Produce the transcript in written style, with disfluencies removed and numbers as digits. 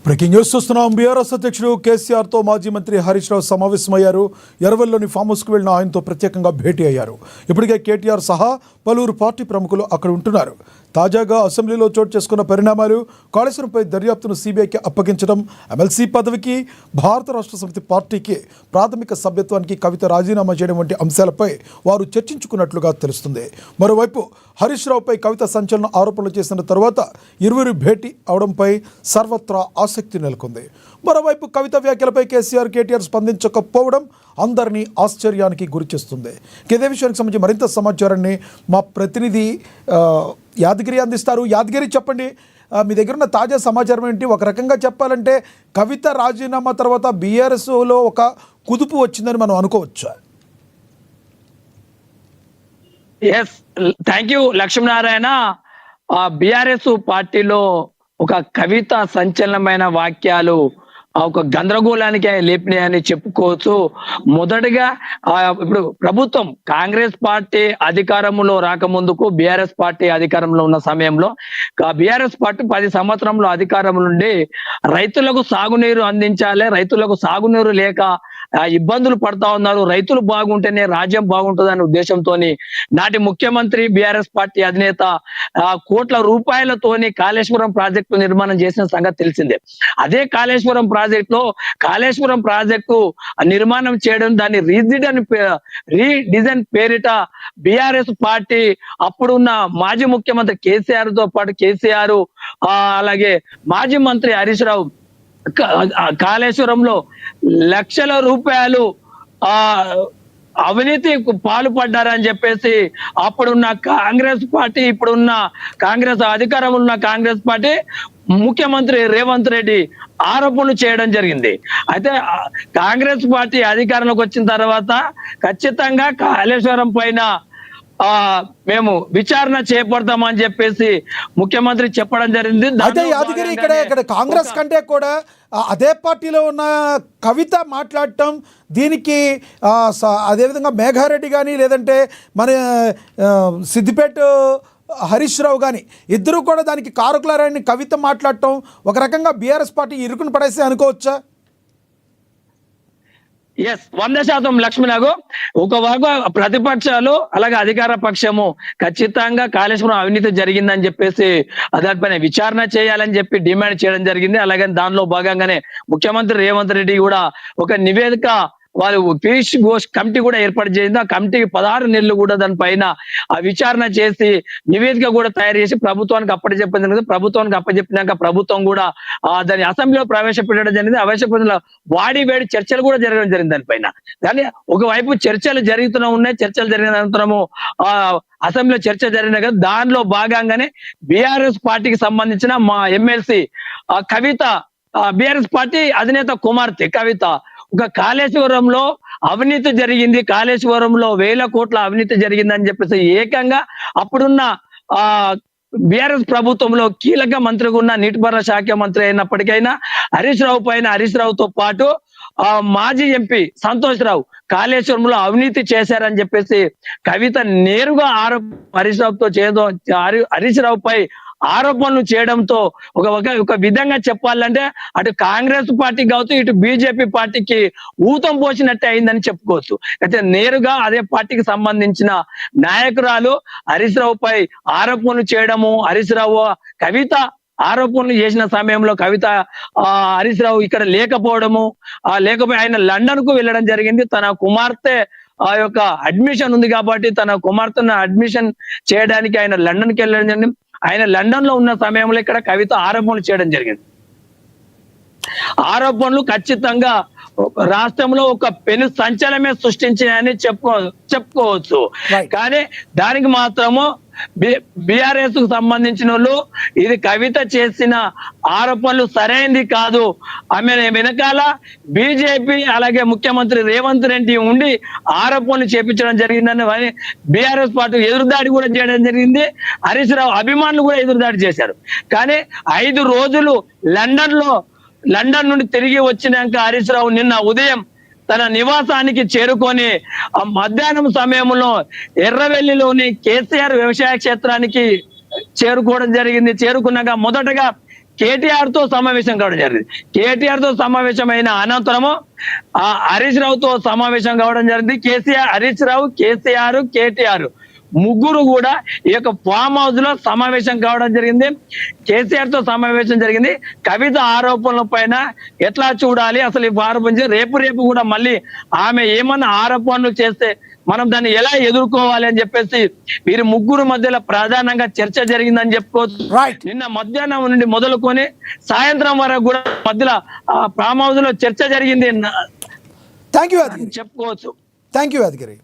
Breaking news చూస్తున్నాం. BRS అధ్యక్షుడు కేసీఆర్తో మాజీ మంత్రి హరీష్ రావు సమావేశమయ్యారు. ఎర్రవెల్లిలోని ఫామ్ హౌస్కు వెళ్లిన ఆయనతో ప్రత్యేకంగా భేటీ అయ్యారు. ఇప్పటికే కేటీఆర్ సహా పలువురు పార్టీ ప్రముఖులు అక్కడ ఉంటున్నారు. తాజాగా అసెంబ్లీలో చోటు చేసుకున్న పరిణామాలు, కాళేశ్వరంపై దర్యాప్తును సీబీఐకి అప్పగించడం, ఎమ్మెల్సీ పదవికి భారత రాష్ట్ర సమితి పార్టీకి ప్రాథమిక సభ్యత్వానికి కవిత రాజీనామా చేయడం వంటి అంశాలపై వారు చర్చించుకున్నట్లుగా తెలుస్తుంది. మరోవైపు హరీష్ రావుపై కవిత సంచలన ఆరోపణలు చేసిన తర్వాత ఇరువురు భేటీ అవడంపై సర్వత్రా ఆసక్తి నెలకొంది. మరోవైపు కవిత వ్యాఖ్యలపై కేసీఆర్, కేటీఆర్ స్పందించకపోవడం అందరినీ ఆశ్చర్యానికి గురిచేస్తుంది. ఇదే విషయానికి సంబంధించి మరింత సమాచారాన్ని మా ప్రతినిధి యాదగిరి అందిస్తారు. యాదగిరి, చెప్పండి, మీ దగ్గర ఉన్న తాజా సమాచారం ఏంటి? ఒక రకంగా చెప్పాలంటే కవిత రాజీనామా తర్వాత బీఆర్ఎస్లో ఒక కుదుపు వచ్చిందని మనం అనుకోవచ్చా? Yes, thank you Lakshminarayana. BRS పార్టీలో ఒక కవిత సంచలనమైన వాక్యాలు ఒక గందరగోళానికి లేపినాయని చెప్పుకోవచ్చు. మొదటగా ఇప్పుడు ప్రభుత్వం కాంగ్రెస్ పార్టీ అధికారంలో రాకముందుకు బీఆర్ఎస్ పార్టీ అధికారంలో ఉన్న సమయంలో బీఆర్ఎస్ పార్టీ 10 సంవత్సరంలో అధికారం నుండి రైతులకు సాగునీరు అందించాలి, రైతులకు సాగునీరు లేక ఇబ్బందులు పడతా ఉన్నారు, రైతులు బాగుంటేనే రాజ్యం బాగుంటుందనే ఉద్దేశంతో నాటి ముఖ్యమంత్రి బీఆర్ఎస్ పార్టీ అధినేత కోట్ల రూపాయలతోని కాళేశ్వరం ప్రాజెక్టు నిర్మాణం చేసిన సంగతి తెలిసిందే. అదే కాళేశ్వరం ప్రాజెక్టు నిర్మాణం చేయడం, దాన్ని రీడిజైన్ పేరిట బీఆర్ఎస్ పార్టీ అప్పుడున్న మాజీ ముఖ్యమంత్రి కేసీఆర్ తో పాటు కేసీఆర్ అలాగే మాజీ మంత్రి హరీష్ రావు కాళేశ్వరంలో లక్షల రూపాయలు అవినీతి పాల్పడ్డారని చెప్పేసి అప్పుడున్న కాంగ్రెస్ పార్టీ, ఇప్పుడున్న కాంగ్రెస్ అధికారంలో ఉన్న కాంగ్రెస్ పార్టీ ముఖ్యమంత్రి రేవంత్ రెడ్డి ఆరోపణలు చేయడం జరిగింది. అయితే కాంగ్రెస్ పార్టీ అధికారంలోకి వచ్చిన తర్వాత ఖచ్చితంగా కాళేశ్వరం పైన మేము విచారణ చేపడతామని చెప్పేసి ముఖ్యమంత్రి చెప్పడం జరిగింది. అయితే యాదగిరి, ఇక్కడ కాంగ్రెస్ కంటే కూడా అదే పార్టీలో ఉన్న కవిత మాట్లాడటం, దీనికి అదేవిధంగా మేఘారెడ్డి కానీ లేదంటే మన సిద్దిపేట హరీష్ రావు కానీ ఇద్దరు కూడా దానికి కారకులారని కవిత మాట్లాడటం ఒక రకంగా బీఆర్ఎస్ పార్టీ ఇరుకుని పడేస్తే అనుకోవచ్చా? ఎస్, 100% లక్ష్మీనాగు. ఒకవైపు ప్రతిపక్షాలు అలాగే అధికార పక్షము ఖచ్చితంగా కాళేశ్వరం అవినీతి జరిగిందని చెప్పేసి దానిపైన విచారణ చేయాలని చెప్పి డిమాండ్ చేయడం జరిగింది. అలాగే దానిలో భాగంగానే ముఖ్యమంత్రి రేవంత్ రెడ్డి కూడా ఒక నివేదిక, వాళ్ళు పీయూష్ ఘోష్ కమిటీ కూడా ఏర్పాటు చేసింది. ఆ కమిటీకి 16 నెలలు కూడా దానిపైన విచారణ చేసి నివేదిక కూడా తయారు చేసి ప్రభుత్వానికి అప్పచెప్పడం జరిగింది. ప్రభుత్వానికి అప్పచెప్పినాక ప్రభుత్వం కూడా దాన్ని అసెంబ్లీలో ప్రవేశపెట్టడం జరిగింది. ప్రవేశపెట్టిన వేడి చర్చలు కూడా జరగడం జరిగింది దానిపైన. కానీ ఒకవైపు చర్చలు ఉన్నాయి. చర్చలు జరిగిన అనంతరము అసెంబ్లీలో చర్చ జరిగిన కదా, దానిలో భాగంగానే బీఆర్ఎస్ పార్టీకి సంబంధించిన మా ఎమ్మెల్సీ కవిత, బీఆర్ఎస్ పార్టీ అధినేత కుమార్తె కవిత ఒక కాళేశ్వరంలో అవినీతి జరిగింది, కాళేశ్వరంలో 1000 కోట్ల అవినీతి జరిగిందని చెప్పేసి ఏకంగా అప్పుడున్న బీఆర్ఎస్ ప్రభుత్వంలో కీలక మంత్రిగా ఉన్న నీటిపారుదల శాఖ మంత్రి అయినప్పటికైనా హరీష్ రావుతో పాటు మాజీ ఎంపీ సంతోష్ రావు కాళేశ్వరంలో అవినీతి చేశారని చెప్పేసి కవిత నేరుగా హరీష్ రావుపై ఆరోపణలు చేయడంతో ఒక విధంగా చెప్పాలంటే అటు కాంగ్రెస్ పార్టీ కావచ్చు, ఇటు బీజేపీ పార్టీకి ఊతం పోసినట్టే అయిందని చెప్పుకోవచ్చు. అయితే నేరుగా అదే పార్టీకి సంబంధించిన నాయకురాలు హరీష్ రావుపై ఆరోపణలు చేయడము, హరీష్ రావు కవిత ఆరోపణలు చేసిన సమయంలో కవిత హరీష్ రావు ఇక్కడ లేకపోవడము, లేకపోయి ఆయన లండన్ కు వెళ్ళడం జరిగింది. తన కుమార్తె యొక్క అడ్మిషన్ ఉంది కాబట్టి తన కుమార్తెను అడ్మిషన్ చేయడానికి ఆయన లండన్ కి వెళ్ళడం జరిగింది. ఆయన లండన్ లో ఉన్న సమయంలో ఇక్కడ కవిత ఆరోపణలు చేయడం జరిగింది. ఆరోపణలు ఖచ్చితంగా రాష్ట్రంలో ఒక పెను సంచలనమే సృష్టించాయని చెప్పుకోవచ్చు. కానీ దానికి మాత్రము బీఆర్ఎస్ కు సంబంధించిన వాళ్ళు ఇది కవిత చేసిన ఆరోపణలు సరైనది కాదు, ఆమె వెనకాల బీజేపీ అలాగే ముఖ్యమంత్రి రేవంత్ రెడ్డి ఉండి ఆరోపణలు చేపించడం జరిగిందని బీఆర్ఎస్ పార్టీ ఎదురుదాడి కూడా చేయడం జరిగింది. హరీష్ రావు అభిమానులు కూడా ఎదురుదాడి చేశారు. కానీ 5 రోజులు లండన్ నుండి తిరిగి వచ్చినాక హరీష్ రావు నిన్న ఉదయం తన నివాసానికి చేరుకొని మధ్యాహ్నం సమయంలో ఎర్రవెల్లిలోని కేసీఆర్ వ్యవసాయ క్షేత్రానికి చేరుకోవడం జరిగింది. చేరుకున్నాక మొదటగా కేటీఆర్ తో సమావేశం కావడం జరిగింది. కేటీఆర్ తో సమావేశం అయిన అనంతరము హరీష్ రావుతో సమావేశం కావడం జరిగింది. హరీష్ రావు, కేటీఆర్ ముగ్గురు కూడా ఈ యొక్క ఫామ్ హౌస్ లో సమావేశం కావడం జరిగింది. కేసీఆర్ తో సమావేశం జరిగింది. కవిత ఆరోపణల పైన ఎట్లా చూడాలి, అసలు ఈ ఆరోపణ రేపు కూడా మళ్ళీ ఆమె ఏమన్నా ఆరోపణలు చేస్తే మనం దాన్ని ఎలా ఎదుర్కోవాలి అని చెప్పేసి వీరి ముగ్గురు మధ్యలో ప్రధానంగా చర్చ జరిగిందని చెప్పుకోవచ్చు. రైట్. నిన్న మధ్యాహ్నం నుండి మొదలుకొని సాయంత్రం వరకు కూడా మధ్యలో ఫామ్ హౌస్ లో చర్చ జరిగింది థ్యాంక్ యూ యాదగిరి. చెప్పుకోవచ్చు. Thank you Yadagiri.